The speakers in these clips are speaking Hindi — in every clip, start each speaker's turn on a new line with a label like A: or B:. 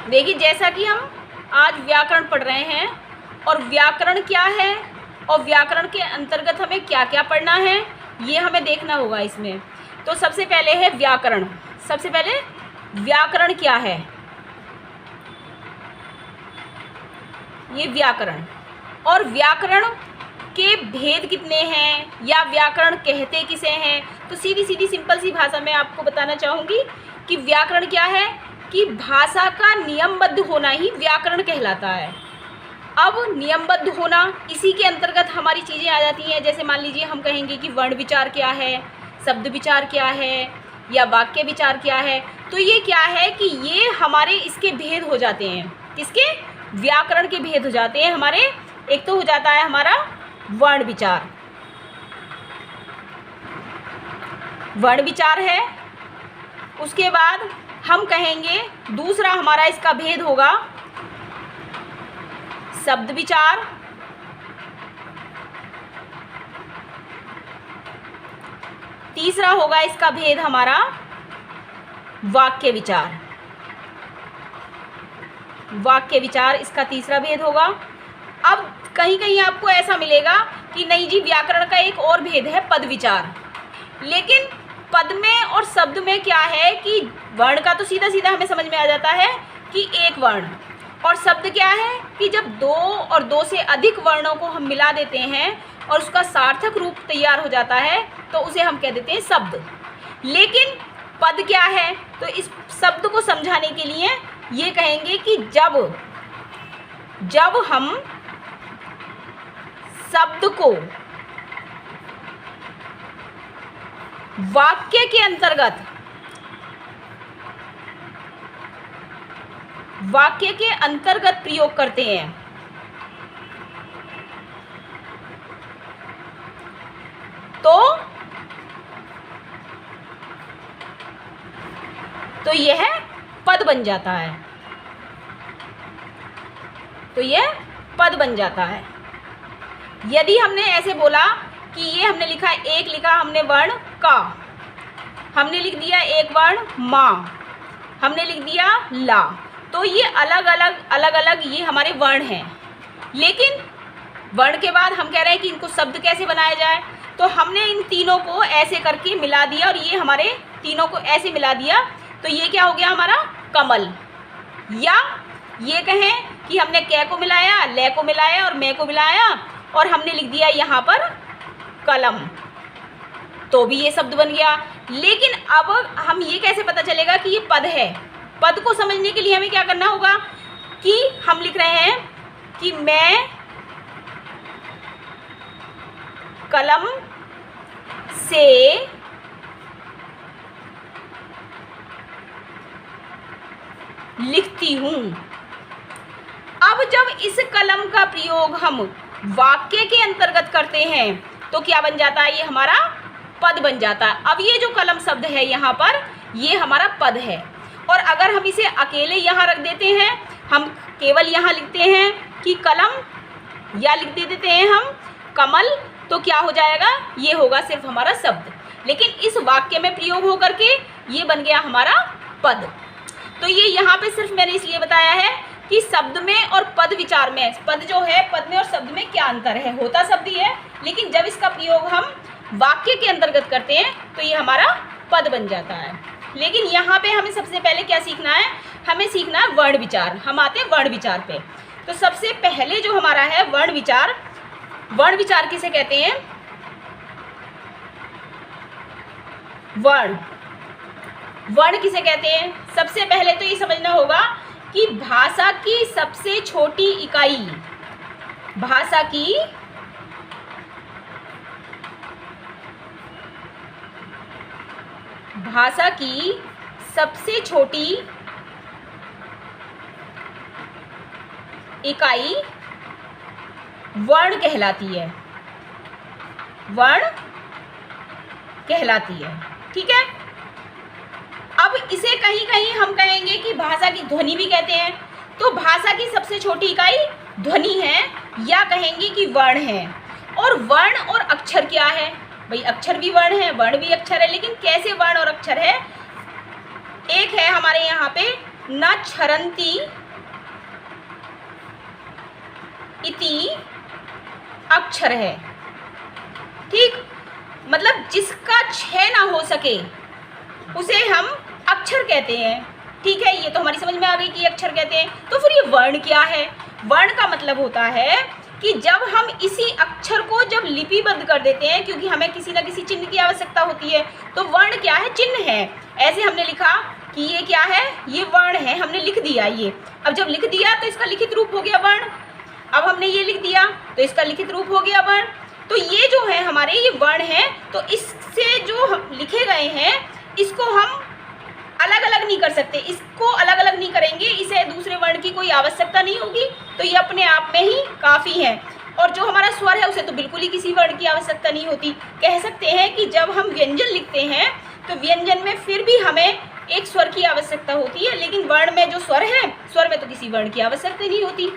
A: देखिए, जैसा कि हम आज व्याकरण पढ़ रहे हैं, और व्याकरण क्या है और व्याकरण के अंतर्गत हमें क्या क्या पढ़ना है ये हमें देखना होगा इसमें। तो सबसे पहले है व्याकरण। सबसे पहले व्याकरण क्या है, ये व्याकरण। और व्याकरण के भेद कितने हैं या व्याकरण कहते किसे हैं, तो सीधी सीधी सिंपल सी भाषा में आपको बताना चाहूँगी कि व्याकरण क्या है कि भाषा का नियमबद्ध होना ही व्याकरण कहलाता है। अब नियमबद्ध होना, इसी के अंतर्गत हमारी चीज़ें आ जाती हैं। जैसे मान लीजिए हम कहेंगे कि वर्ण विचार क्या है, शब्द विचार क्या है या वाक्य विचार क्या है, तो ये क्या है कि ये हमारे इसके भेद हो जाते हैं। किसके? व्याकरण के भेद हो जाते हैं हमारे। एक तो हो जाता है हमारा वर्ण विचार, वर्ण विचार है। उसके बाद हम कहेंगे दूसरा हमारा इसका भेद होगा शब्द विचार। तीसरा होगा इसका भेद हमारा वाक्य विचार। वाक्य विचार इसका तीसरा भेद होगा। अब कहीं कहीं आपको ऐसा मिलेगा कि नहीं जी, व्याकरण का एक और भेद है पद विचार। लेकिन पद में और शब्द में क्या है कि वर्ण का तो सीधा सीधा हमें समझ में आ जाता है कि एक वर्ण, और शब्द क्या है कि जब दो और दो से अधिक वर्णों को हम मिला देते हैं और उसका सार्थक रूप तैयार हो जाता है तो उसे हम कह देते हैं शब्द। लेकिन पद क्या है, तो इस शब्द को समझाने के लिए ये कहेंगे कि जब हम शब्द को वाक्य के अंतर्गत प्रयोग करते हैं तो यह पद बन जाता है। तो यह पद बन जाता है। यदि हमने ऐसे बोला कि ये हमने लिखा, एक लिखा हमने वर्ण का, हमने लिख दिया एक वर्ण माँ, हमने लिख दिया ला, तो ये अलग अलग ये हमारे वर्ण हैं। लेकिन वर्ण के बाद हम कह रहे हैं कि इनको शब्द कैसे बनाया जाए, तो हमने इन तीनों को ऐसे करके मिला दिया, और ये हमारे तीनों को ऐसे मिला दिया, तो ये क्या हो गया हमारा कमल। या ये कहें कि हमने कै को मिलाया, ले को मिलाया और मैं को मिलाया, और हमने लिख दिया यहाँ पर कलम, तो भी ये शब्द बन गया। लेकिन अब हम ये कैसे पता चलेगा कि ये पद है? पद को समझने के लिए हमें क्या करना होगा कि हम लिख रहे हैं कि मैं कलम से लिखती हूँ। अब जब इस कलम का प्रयोग हम वाक्य के अंतर्गत करते हैं तो क्या बन जाता है? ये हमारा पद बन जाता है। अब ये जो कलम शब्द है यहाँ पर, ये हमारा पद है। और अगर हम इसे अकेले यहाँ रख देते हैं, हम केवल यहाँ लिखते हैं कि कलम, या लिख देते हैं हम कमल, तो क्या हो जाएगा? ये होगा सिर्फ हमारा शब्द। लेकिन इस वाक्य में प्रयोग होकर के ये बन गया हमारा पद। तो ये यहाँ पे सिर्फ मैंने इसलिए बताया है कि शब्द में और पद विचार में, पद जो है, पद में और शब्द में क्या अंतर है। होता शब्द ही है, लेकिन जब इसका प्रयोग हम वाक्य के अंतर्गत करते हैं तो ये हमारा पद बन जाता है। लेकिन यहाँ पे हमें सबसे पहले क्या सीखना है? हमें सीखना है वर्ण विचार। हम आते हैं वर्ण विचार पे। तो सबसे पहले जो हमारा है वर्ण विचार, वर्ण विचार किसे कहते हैं? वर्ण किसे कहते हैं? सबसे पहले तो ये समझना होगा कि भाषा की सबसे छोटी इकाई, भाषा की सबसे छोटी इकाई वर्ण कहलाती है। वर्ण कहलाती है, ठीक है। अब इसे कहीं कहीं हम कहेंगे कि भाषा की ध्वनि भी कहते हैं। तो भाषा की सबसे छोटी इकाई ध्वनि है, या कहेंगे कि वर्ण है। और वर्ण और अक्षर क्या है? भाई अक्षर भी वर्ण है, वर्ण भी अक्षर है, लेकिन कैसे वर्ण और अक्षर है? एक है हमारे यहाँ पे न क्षरन्ति इति अक्षर है। ठीक, मतलब जिसका क्षय ना हो सके उसे हम अक्षर कहते हैं। ठीक है, ये तो हमारी समझ में आ गई कि अक्षर कहते हैं। तो फिर ये वर्ण क्या है? वर्ण का मतलब होता है कि जब हम इसी अक्षर को जब लिपिबद्ध कर देते हैं, क्योंकि हमें किसी न किसी चिन्ह की आवश्यकता होती है, तो वर्ण क्या है? चिन्ह है। ऐसे हमने लिखा कि ये क्या है? ये वर्ण है, हमने लिख दिया ये। अब जब लिख दिया तो इसका लिखित रूप हो गया वर्ण। अब हमने ये लिख दिया तो इसका लिखित रूप हो गया वर्ण। तो ये जो है हमारे ये वर्ण है, तो इससे जो हम लिखे गए हैं इसको हम अलग अलग नहीं कर सकते। इसको अलग अलग नहीं करेंगे, इसे दूसरे वर्ण की कोई आवश्यकता नहीं होगी, तो ये अपने आप में ही काफ़ी है। और जो हमारा स्वर है उसे तो बिल्कुल ही किसी वर्ण की आवश्यकता नहीं होती। कह सकते हैं कि जब हम व्यंजन लिखते हैं तो व्यंजन में फिर भी हमें एक स्वर की आवश्यकता होती है, लेकिन वर्ण में जो स्वर है, स्वर में तो किसी वर्ण की आवश्यकता नहीं होती।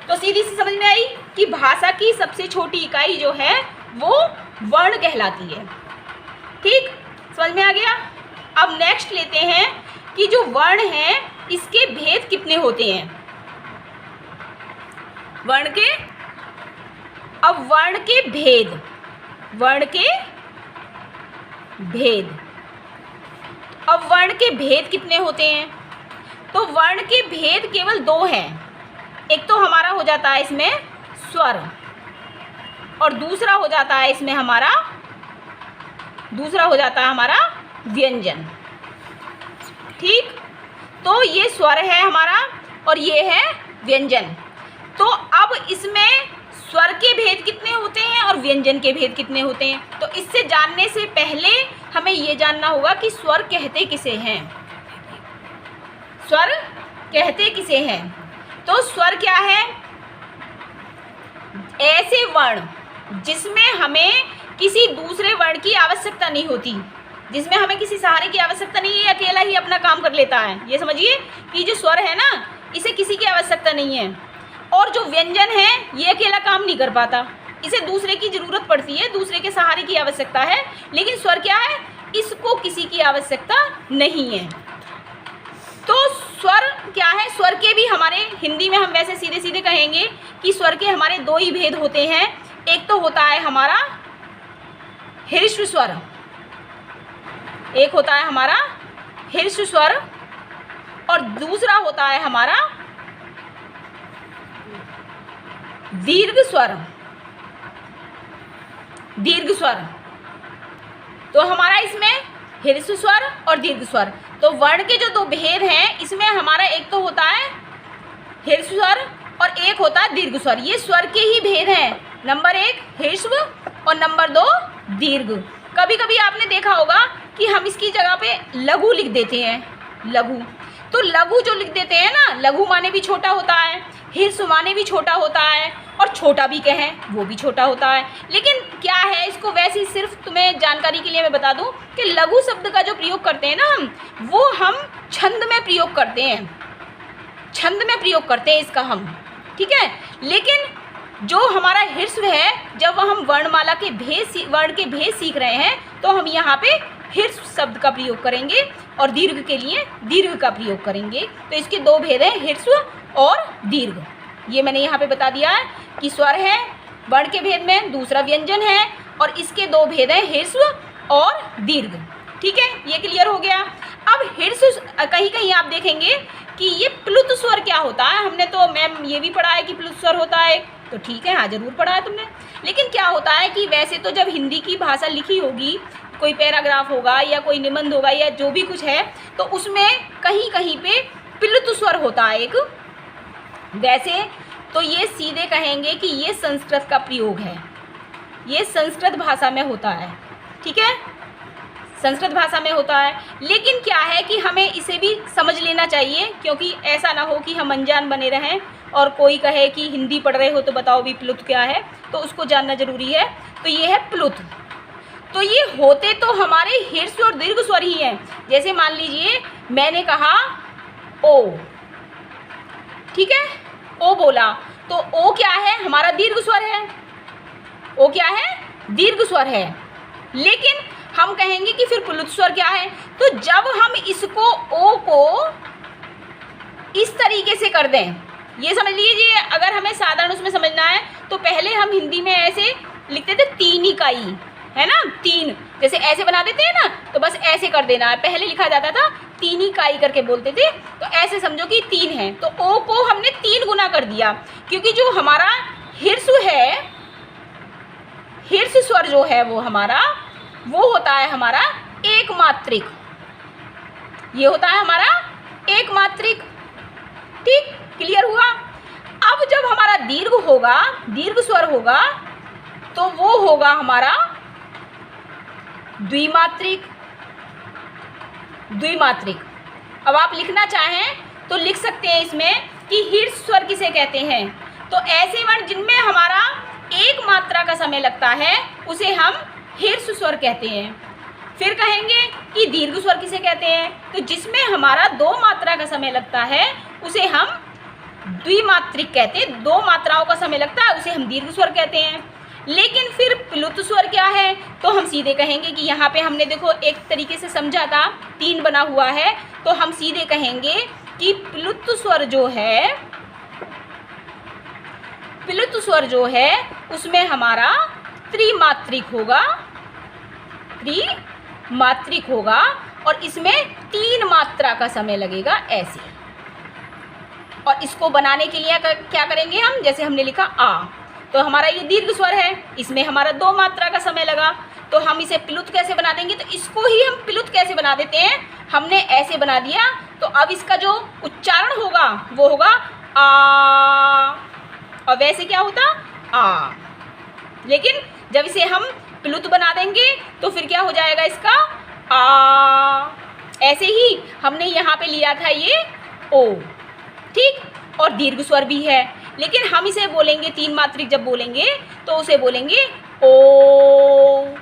A: तो सीधी सी समझ में आई कि भाषा की सबसे छोटी इकाई जो है वो वर्ण कहलाती है। ठीक, समझ में आ गया। अब नेक्स्ट लेते हैं कि जो वर्ण है इसके भेद कितने होते हैं। वर्ण के, अब वर्ण के भेद, वर्ण के भेद, अब वर्ण के भेद कितने होते हैं? तो वर्ण के भेद केवल दो हैं। एक तो हमारा हो जाता है इसमें स्वर, और दूसरा हो जाता है इसमें हमारा, दूसरा हो जाता है हमारा व्यंजन। ठीक, तो ये स्वर है हमारा और ये है व्यंजन। तो अब इसमें स्वर के भेद कितने होते हैं और व्यंजन के भेद कितने होते हैं? तो इससे जानने से पहले हमें ये जानना होगा कि स्वर कहते किसे हैं। स्वर कहते किसे हैं? तो स्वर क्या है? ऐसे वर्ण जिसमें हमें किसी दूसरे वर्ण की आवश्यकता नहीं होती, जिसमें हमें किसी सहारे की आवश्यकता नहीं है, अकेला ही अपना काम कर लेता है। ये समझिए कि जो स्वर है ना, इसे किसी की आवश्यकता नहीं है। और जो व्यंजन है ये अकेला काम नहीं कर पाता, इसे दूसरे की ज़रूरत पड़ती है, दूसरे के सहारे की आवश्यकता है। लेकिन स्वर क्या है? इसको किसी की आवश्यकता नहीं है। तो स्वर क्या है? स्वर के भी हमारे हिंदी में हम वैसे सीधे सीधे कहेंगे कि स्वर के हमारे दो ही भेद होते हैं। एक तो होता है हमारा ह्रस्व स्वर, एक होता है हमारा ह्रस्व स्वर, और दूसरा होता है हमारा दीर्घ स्वर। दीर्घ स्वर, तो हमारा इसमें ह्रस्व स्वर और दीर्घ स्वर। तो वर्ण के जो दो भेद हैं इसमें हमारा एक तो होता है ह्रस्व स्वर और एक होता है दीर्घ स्वर। ये स्वर के ही भेद हैं, नंबर एक ह्रस्व और नंबर दो दीर्घ। कभी कभी आपने देखा होगा कि हम इसकी जगह पे लघु लिख देते हैं, लघु। तो लघु जो लिख देते हैं ना, लघु माने भी छोटा होता है, ह्रस्व माने भी छोटा होता है, और छोटा भी कहें वो भी छोटा होता है। लेकिन क्या है, इसको वैसे सिर्फ तुम्हें जानकारी के लिए मैं बता दूं कि लघु शब्द का जो प्रयोग करते हैं ना वो हम छंद में प्रयोग करते हैं, छंद में प्रयोग करते हैं इसका हम। ठीक है, लेकिन जो हमारा ह्रस्व है, जब हम वर्णमाला के वर्ण के भेद सीख रहे हैं तो हम यहाँ पे ह्रस्व शब्द का प्रयोग करेंगे और दीर्घ के लिए दीर्घ का प्रयोग करेंगे। तो इसके दो भेद हैं, ह्रस्व और दीर्घ। ये मैंने यहाँ पे बता दिया है कि स्वर है वर्ण के भेद में, दूसरा व्यंजन है, और इसके दो भेद हैं ह्रस्व और दीर्घ। ठीक है, ये क्लियर हो गया। अब ह्रस्व कहीं कहीं आप देखेंगे कि ये प्लुत स्वर क्या होता है। हमने तो मैम ये भी पढ़ा है कि प्लुत स्वर होता है, तो ठीक है, हाँ जरूर पढ़ा है तुमने। लेकिन क्या होता है कि वैसे तो जब हिंदी की भाषा लिखी होगी, कोई पैराग्राफ होगा या कोई निबंध होगा या जो भी कुछ है, तो उसमें कहीं कहीं पे प्लुत स्वर होता है एक। वैसे तो ये सीधे कहेंगे कि ये संस्कृत का प्रयोग है, ये संस्कृत भाषा में होता है। ठीक है, संस्कृत भाषा में होता है। लेकिन क्या है कि हमें इसे भी समझ लेना चाहिए, क्योंकि ऐसा ना हो कि हम अनजान बने रहें और कोई कहे कि हिंदी पढ़ रहे हो तो बताओ भी प्लुत क्या है, तो उसको जानना जरूरी है। तो ये है प्लुत। तो ये होते तो हमारे ह्रस्व और दीर्घ स्वर ही हैं। जैसे मान लीजिए मैंने कहा ओ, ठीक है, ओ बोला, तो ओ क्या है? हमारा दीर्घ स्वर है। ओ क्या है? दीर्घ स्वर है। लेकिन हम कहेंगे कि फिर प्लुत स्वर क्या है? तो जब हम इसको ओ को इस तरीके से कर दें, ये समझ लीजिए। अगर हमें साधारण उसमें समझना है तो पहले हम हिंदी में ऐसे लिखते थे 3 इकाई, है ना, 3, जैसे ऐसे बना देते हैं ना, तो बस ऐसे कर देना है। पहले लिखा जाता था 3 इकाई करके बोलते थे, तो ऐसे समझो कि 3 है, तो ओ को हमने 3 गुना कर दिया, क्योंकि जो हमारा हिर्सु है, हिर्स स्वर जो है वो हमारा, वो होता है हमारा एक मात्रिक, ये होता है हमारा एक मात्रिक। ठीक, क्लियर हुआ। अब जब हमारा दीर्घ होगा, दीर्घ स्वर होगा, तो वो होगा हमारा द्विमात्रिक। द्विमात्रिक। अब आप लिखना चाहें तो लिख सकते हैं इसमें कि हिर्स स्वर किसे कहते हैं। तो ऐसे वर्ण जिनमें हमारा एक मात्रा का समय लगता है उसे हम हिर्स स्वर कहते हैं। फिर कहेंगे कि दीर्घ स्वर किसे कहते हैं, तो जिसमें हमारा 2 मात्रा का समय लगता है उसे हम द्विमात्रिक कहते हैं। 2 मात्राओं का समय लगता है उसे हम दीर्घ स्वर कहते हैं। लेकिन फिर प्लुत स्वर क्या है, तो हम सीधे कहेंगे कि यहाँ पे हमने देखो एक तरीके से समझा था, 3 बना हुआ है, तो हम सीधे कहेंगे कि प्लुत स्वर जो है, प्लुत स्वर जो है उसमें हमारा त्रिमात्रिक होगा, त्रिमात्रिक होगा, और इसमें 3 मात्रा का समय लगेगा ऐसे। और इसको बनाने के लिए क्या करेंगे हम, जैसे हमने लिखा आ, तो हमारा ये दीर्घ स्वर है, इसमें हमारा 2 मात्रा का समय लगा, तो हम इसे प्लुत कैसे बना देंगे, तो इसको ही हम प्लुत कैसे बना देते हैं, हमने ऐसे बना दिया। तो अब इसका जो उच्चारण होगा वो होगा आ, और वैसे क्या होता आ। लेकिन जब इसे हम प्लुत बना देंगे तो फिर क्या हो जाएगा इसका आ। ऐसे ही हमने यहाँ पे लिया था ये ओ, ठीक, और दीर्घ स्वर भी है, लेकिन हम इसे बोलेंगे 3 मात्रिक जब बोलेंगे तो उसे बोलेंगे ओ।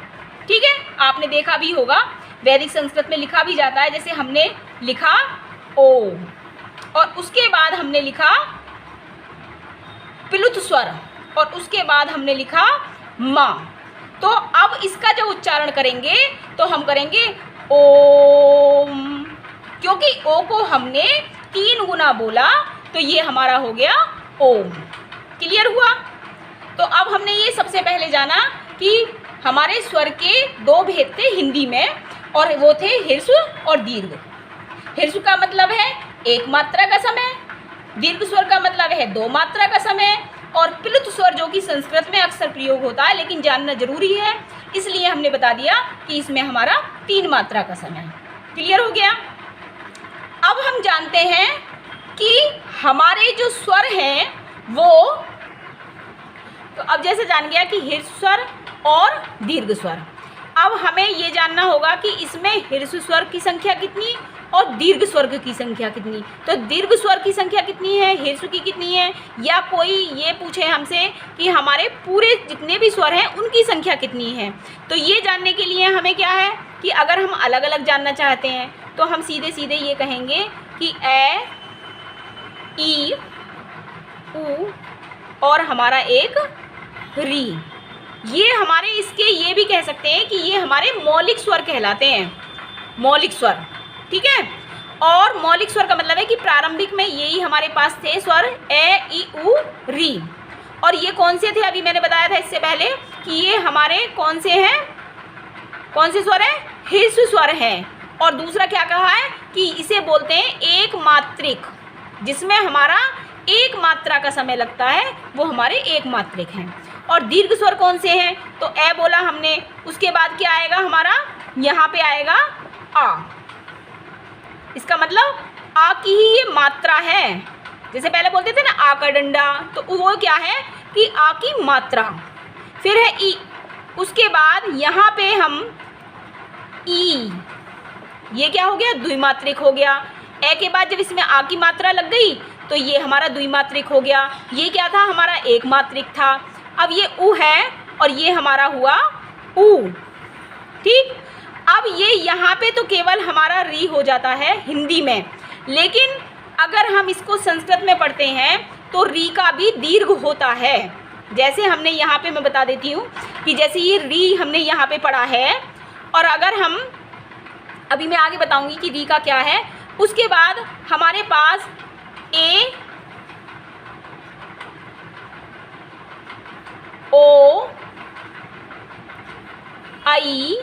A: ठीक है, आपने देखा भी होगा वैदिक संस्कृत में लिखा भी जाता है, जैसे हमने लिखा ओ और उसके बाद हमने लिखा प्लुत स्वर और उसके बाद हमने लिखा मा। तो अब इसका जब उच्चारण करेंगे तो हम करेंगे ओम, क्योंकि ओ को हमने 3 गुना बोला, तो ये हमारा हो गया ओम। क्लियर हुआ। तो अब हमने ये सबसे पहले जाना कि हमारे स्वर के 2 भेद थे हिंदी में, और वो थे हिर्सु और दीर्घ। हिर्सु का मतलब है 1 मात्रा का समय, दीर्घ स्वर का मतलब है 2 मात्रा का समय, और प्लुत स्वर जो कि संस्कृत में अक्सर प्रयोग होता है लेकिन जानना जरूरी है, इसलिए हमने बता दिया कि इसमें हमारा 3 मात्रा का समय। क्लियर हो गया। अब हम जानते हैं कि हमारे जो स्वर हैं वो, तो अब जैसे जान गया कि हिर्सु स्वर और दीर्घ स्वर, अब हमें ये जानना होगा कि इसमें हिर्सु स्वर की संख्या कितनी और दीर्घ स्वर की संख्या कितनी। तो दीर्घ स्वर की संख्या कितनी है, हिर्सु की कितनी है, या कोई ये पूछे हमसे कि हमारे पूरे जितने भी स्वर हैं उनकी संख्या कितनी है, तो ये जानने के लिए हमें क्या है कि अगर हम अलग अलग जानना चाहते हैं तो हम सीधे सीधे ये कहेंगे कि ए, ई, उ और हमारा एक री, ये हमारे इसके ये भी कह सकते हैं कि ये हमारे मौलिक स्वर कहलाते हैं, मौलिक स्वर। ठीक है, और मौलिक स्वर का मतलब है कि प्रारंभिक में यही हमारे पास थे स्वर ए, ई, उ, री। और ये कौन से थे, अभी मैंने बताया था इससे पहले कि ये हमारे कौन से हैं, कौन से स्वर हैं, हिर्सु स्वर हैं। और दूसरा क्या कहा है कि इसे बोलते हैं एक मात्रिक, जिसमें हमारा 1 मात्रा का समय लगता है, वो हमारे एक मात्रिक हैं। और दीर्घ स्वर कौन से हैं, तो ए बोला हमने, उसके बाद क्या आएगा हमारा, यहाँ पे आएगा आ। इसका मतलब आ की ही ये मात्रा है, जैसे पहले बोलते थे ना आ का डंडा, तो वो क्या है कि आ की मात्रा। फिर है ई, उसके बाद यहाँ पे हम ई, ये क्या हो गया, द्विमात्रिक हो गया। ए के बाद जब इसमें आ की मात्रा लग गई तो ये हमारा द्विमात्रिक हो गया। ये क्या था, हमारा एक मात्रिक था। अब ये उ है और ये हमारा हुआ उ। ठीक, अब ये यहाँ पे तो केवल हमारा री हो जाता है हिंदी में, लेकिन अगर हम इसको संस्कृत में पढ़ते हैं तो री का भी दीर्घ होता है। जैसे हमने यहाँ पे, मैं बता देती हूँ कि जैसे ये री हमने यहाँ पे पढ़ा है, और अगर हम, अभी मैं आगे बताऊँगी कि री का क्या है। उसके बाद हमारे पास ए, ओ, आई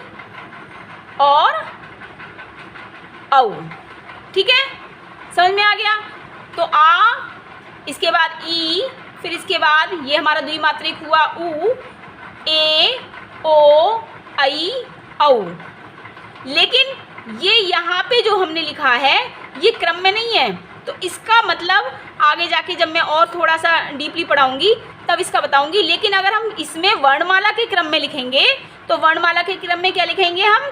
A: और औ। ठीक है, समझ में आ गया। तो आ, इसके बाद ई, फिर इसके बाद ये हमारा द्विमात्रिक हुआ उ, ए, ओ, आई, औ। लेकिन ये यहाँ पे जो हमने लिखा है ये क्रम में नहीं है, तो इसका मतलब आगे जाके जब मैं और थोड़ा सा डीपली पढ़ाऊंगी तब इसका बताऊंगी। लेकिन अगर हम इसमें वर्णमाला के क्रम में लिखेंगे तो वर्णमाला के क्रम में क्या लिखेंगे हम,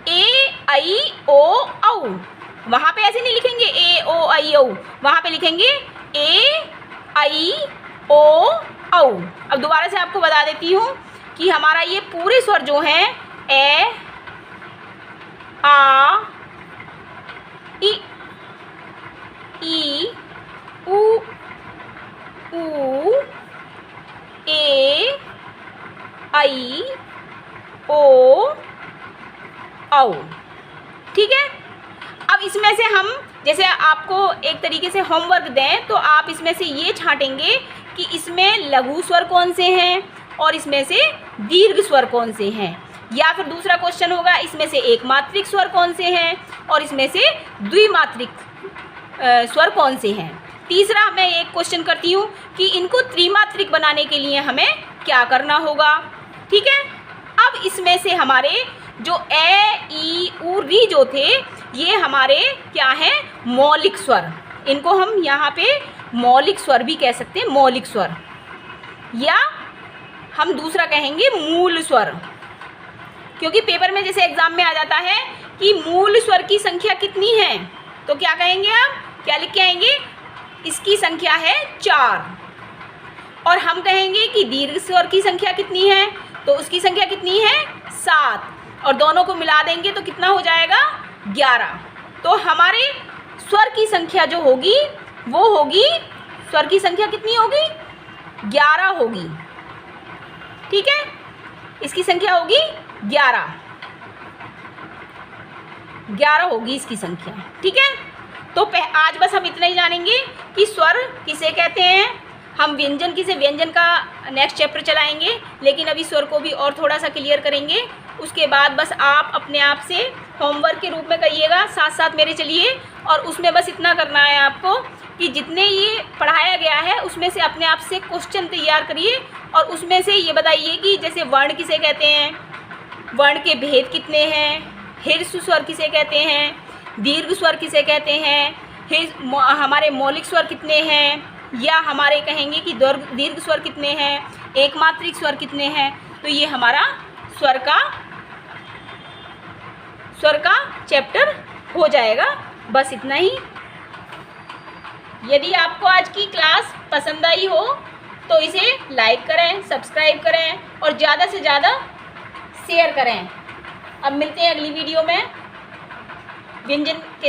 A: ए, आई, ओ, औ। वहाँ पे ऐसे नहीं लिखेंगे ए, ओ, आई, औ, वहाँ पे लिखेंगे ए, आई, ओ, औ। अब दोबारा से आपको बता देती हूँ कि हमारा ये पूरे स्वर जो हैं ए, आ, ई, उ, ए, आई, ओ, औ। ठीक है, अब इसमें से हम जैसे आपको एक तरीके से होमवर्क दें तो आप इसमें से ये छांटेंगे कि इसमें लघु स्वर कौन से हैं और इसमें से दीर्घ स्वर कौन से हैं, या फिर दूसरा क्वेश्चन होगा इसमें से एक मात्रिक स्वर कौन से हैं और इसमें से द्विमात्रिक स्वर कौन से हैं। तीसरा मैं एक क्वेश्चन करती हूँ कि इनको त्रिमात्रिक बनाने के लिए हमें क्या करना होगा। ठीक है, अब इसमें से हमारे जो ए, ई, उ, री जो थे ये हमारे क्या हैं, मौलिक स्वर। इनको हम यहाँ पे मौलिक स्वर भी कह सकते हैं, मौलिक स्वर, या हम दूसरा कहेंगे मूल स्वर। क्योंकि पेपर में जैसे एग्जाम में आ जाता है कि मूल स्वर की संख्या कितनी है, तो क्या कहेंगे आप, क्या लिख के आएंगे, इसकी संख्या है 4। और हम कहेंगे कि दीर्घ स्वर की संख्या कितनी है, तो उसकी संख्या कितनी है 7, और दोनों को मिला देंगे तो कितना हो जाएगा 11। तो हमारे स्वर की संख्या जो होगी वो होगी, स्वर की संख्या कितनी होगी 11 होगी। ठीक है, इसकी संख्या होगी 11 होगी इसकी संख्या। ठीक है, तो आज बस हम इतना ही जानेंगे कि स्वर किसे कहते हैं। हम व्यंजन किसे, व्यंजन का नेक्स्ट चैप्टर चलाएंगे, लेकिन अभी स्वर को भी और थोड़ा सा क्लियर करेंगे। उसके बाद बस आप अपने आप से होमवर्क के रूप में करिएगा, साथ साथ मेरे चलिए, और उसमें बस इतना करना है आपको कि जितने ये पढ़ाया गया है उसमें से अपने आप से क्वेश्चन तैयार करिए और उसमें से ये बताइए कि जैसे वर्ण किसे कहते हैं, वर्ण के भेद कितने हैं, ह्रस्व स्वर किसे कहते हैं, दीर्घ स्वर किसे कहते हैं, हमारे मौलिक स्वर कितने हैं, या हमारे कहेंगे कि दीर्घ स्वर कितने हैं, एकमात्रिक स्वर कितने हैं। तो ये हमारा स्वर का चैप्टर हो जाएगा। बस इतना ही। यदि आपको आज की क्लास पसंद आई हो तो इसे लाइक करें, सब्सक्राइब करें और ज़्यादा से ज़्यादा शेयर करें। अब मिलते हैं अगली वीडियो में व्यंजन के